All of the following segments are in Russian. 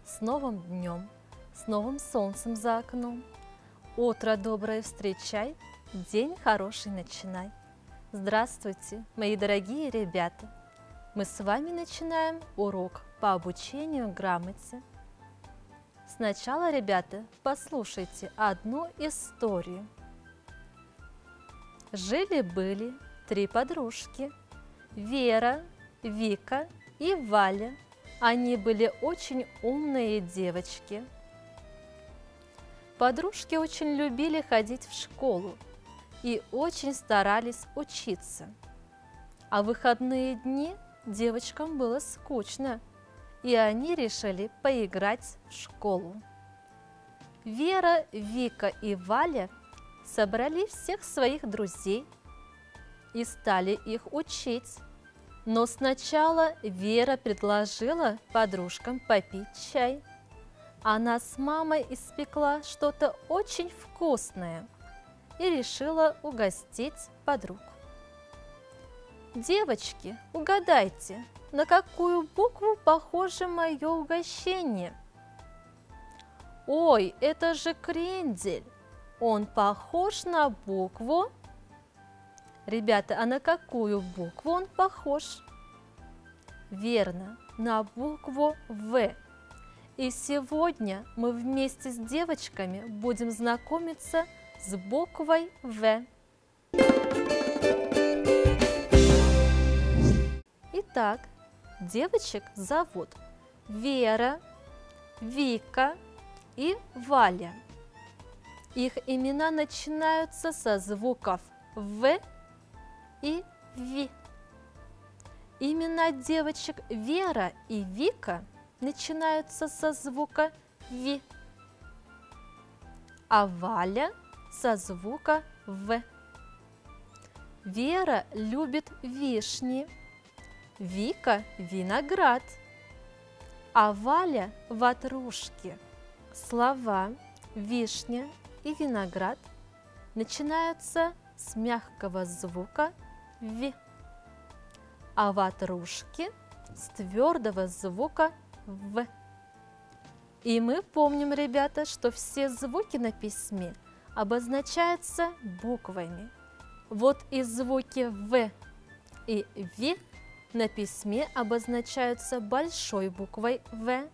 с новым днем, с новым солнцем за окном. Утро доброе встречай, день хороший начинай. Здравствуйте, мои дорогие ребята! Мы с вами начинаем урок по обучению грамоте. Сначала, ребята, послушайте одну историю. Жили-были три подружки – Вера, Вика и Валя. Они были очень умные девочки. Подружки очень любили ходить в школу и очень старались учиться. А в выходные дни девочкам было скучно, и они решили поиграть в школу. Вера, Вика и Валя собрали всех своих друзей и стали их учить. Но сначала Вера предложила подружкам попить чай. Она с мамой испекла что-то очень вкусное и решила угостить подруг. Девочки, угадайте, на какую букву похоже мое угощение? Ой, это же крендель! Он похож на букву... Ребята, а на какую букву он похож? Верно, на букву В. И сегодня мы вместе с девочками будем знакомиться с буквой В. Итак, девочек зовут Вера, Вика и Валя. Их имена начинаются со звуков В и Ви. Имена девочек Вера и Вика начинаются со звука Ви, а Валя со звука В. Вера любит вишни, Вика – виноград, а Валя – ватрушки. Слова вишня и виноград начинаются с мягкого звука Ви, а ватрушки с твердого звука В. И мы помним, ребята, что все звуки на письме обозначаются буквами. Вот и звуки В и Ви на письме обозначаются большой буквой В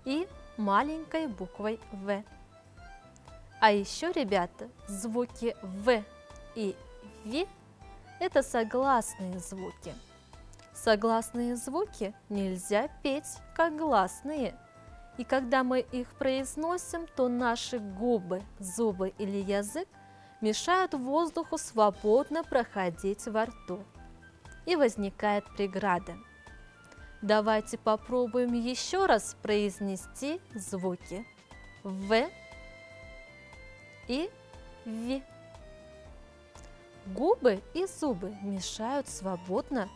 и маленькой буквой В. А еще, ребята, звуки В и Ви – это согласные звуки. Согласные звуки нельзя петь как гласные. И когда мы их произносим, то наши губы, зубы или язык мешают воздуху свободно проходить во рту. И возникает преграда. Давайте попробуем еще раз произнести звуки В и Ви. Губы и зубы мешают свободно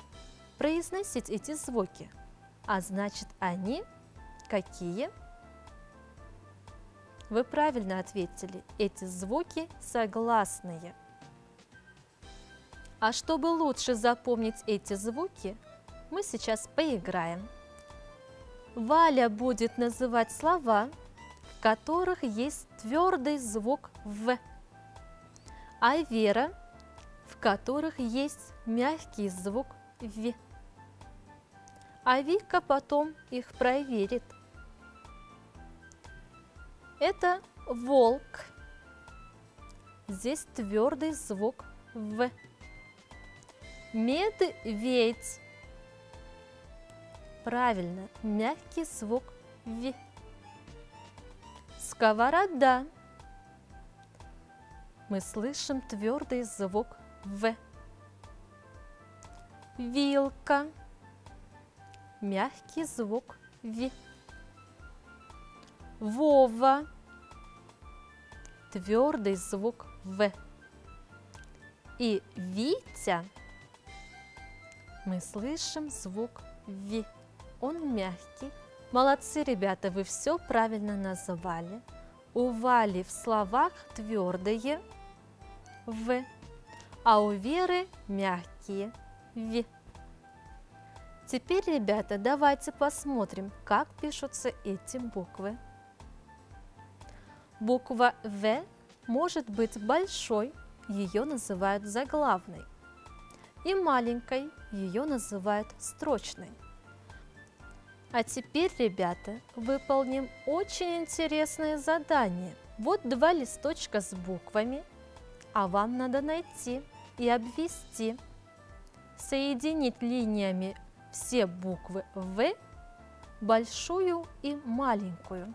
произносить эти звуки. А значит, они какие? Вы правильно ответили. Эти звуки согласные. А чтобы лучше запомнить эти звуки, мы сейчас поиграем. Валя будет называть слова, в которых есть твердый звук В, а Вера – в которых есть мягкий звук Ви. А Вика потом их проверит. Это волк. Здесь твердый звук В. Медведь. Правильно, мягкий звук Ви. Сковорода. Мы слышим твердый звук В. Вилка. Мягкий звук Ви. Вова. Твердый звук В. И Витя. Мы слышим звук Ви. Он мягкий. Молодцы, ребята, вы все правильно назвали. У Вали в словах твердые В, а у Веры мягкие Ви. Теперь, ребята, давайте посмотрим, как пишутся эти буквы. Буква В может быть большой, ее называют заглавной, и маленькой, ее называют строчной. А теперь, ребята, выполним очень интересное задание. Вот два листочка с буквами, а вам надо найти и обвести, соединить линиями все буквы В, большую и маленькую.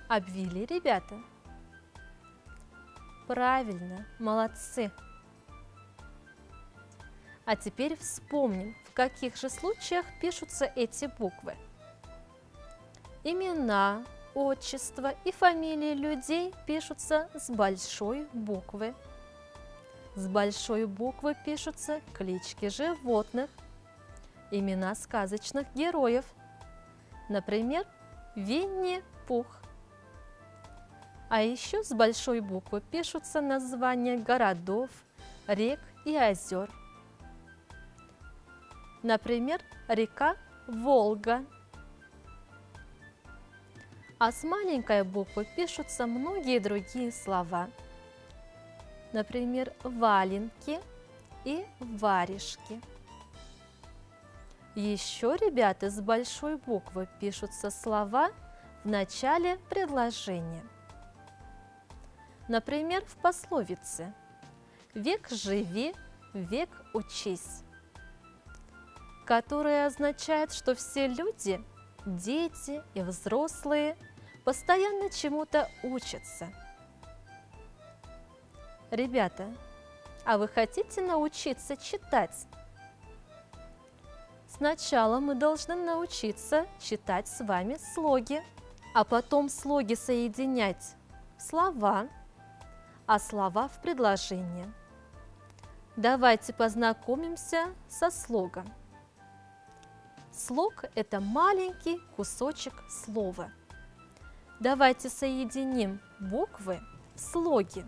Обвели, ребята? Правильно, молодцы! А теперь вспомним, в каких же случаях пишутся эти буквы. Имена, отчества и фамилии людей пишутся с большой буквы. С большой буквы пишутся клички животных, имена сказочных героев, например, Винни-Пух. А еще с большой буквы пишутся названия городов, рек и озер. Например, река Волга. А с маленькой буквы пишутся многие другие слова. Например, валенки и варежки. Еще, ребята, с большой буквы пишутся слова в начале предложения. Например, в пословице «Век живи, век учись», которая означает, что все люди, дети и взрослые, постоянно чему-то учатся. Ребята, а вы хотите научиться читать? Сначала мы должны научиться читать с вами слоги, а потом слоги соединять в слова, а слова в предложения. Давайте познакомимся со слогом. Слог – это маленький кусочек слова. Давайте соединим буквы в слоги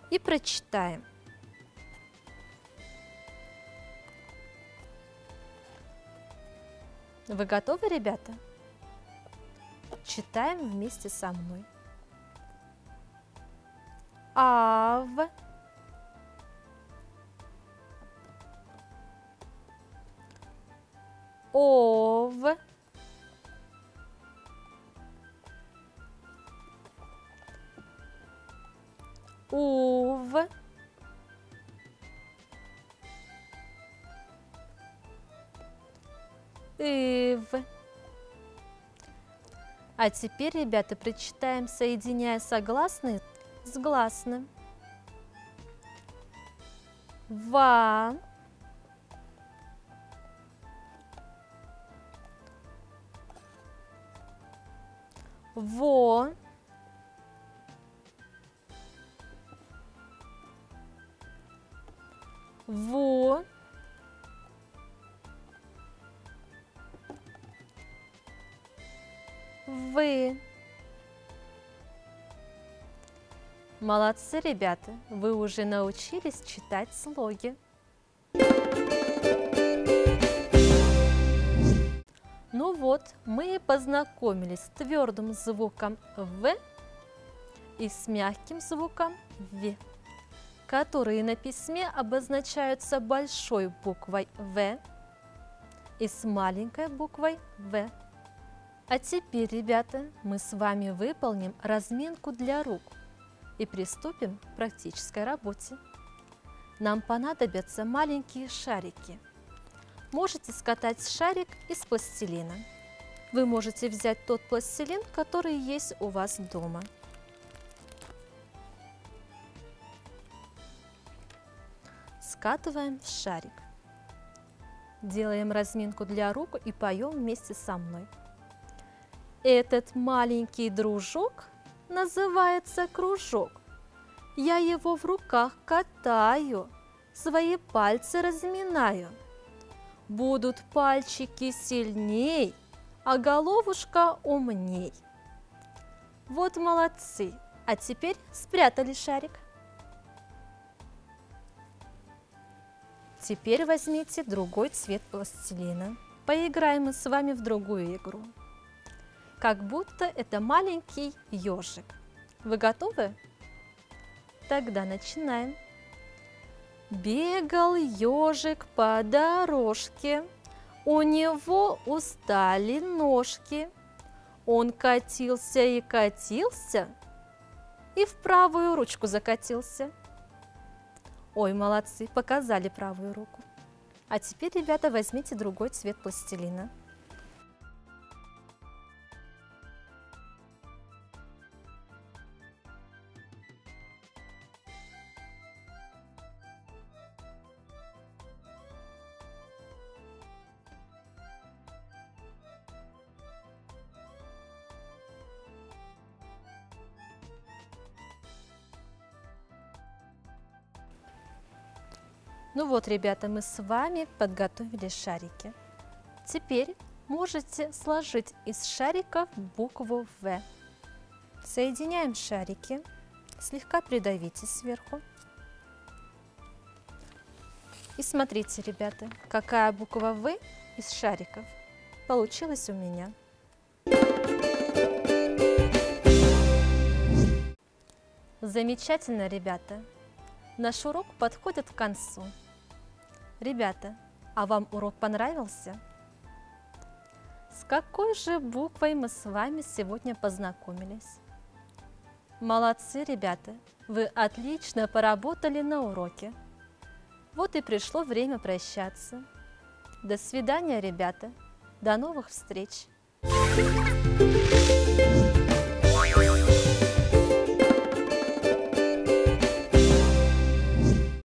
и прочитаем. Вы готовы, ребята? Читаем вместе со мной. Ав, ов, ув, ив. А теперь, ребята, прочитаем, соединяя согласные с гласным. Ва, во, во, вы. Молодцы, ребята, вы уже научились читать слоги. Ну вот, мы и познакомились с твердым звуком В и с мягким звуком В, которые на письме обозначаются большой буквой В и с маленькой буквой В. А теперь, ребята, мы с вами выполним разминку для рук и приступим к практической работе. Нам понадобятся маленькие шарики. Можете скатать шарик из пластилина. Вы можете взять тот пластилин, который есть у вас дома. Скатываем в шарик. Делаем разминку для рук и поем вместе со мной. Этот маленький дружок называется кружок. Я его в руках катаю, свои пальцы разминаю. Будут пальчики сильней, а головушка умней. Вот молодцы! А теперь спрятали шарик. Теперь возьмите другой цвет пластилина. Поиграем мы с вами в другую игру. Как будто это маленький ежик. Вы готовы? Тогда начинаем. Бегал ежик по дорожке, у него устали ножки. Он катился и катился, и в правую ручку закатился. Ой, молодцы, показали правую руку. А теперь, ребята, возьмите другой цвет пластилина. Ну вот, ребята, мы с вами подготовили шарики. Теперь можете сложить из шариков букву В. Соединяем шарики, слегка придавите сверху. И смотрите, ребята, какая буква В из шариков получилась у меня. Замечательно, ребята! Наш урок подходит к концу. Ребята, а вам урок понравился? С какой же буквой мы с вами сегодня познакомились? Молодцы, ребята! Вы отлично поработали на уроке. Вот и пришло время прощаться. До свидания, ребята! До новых встреч!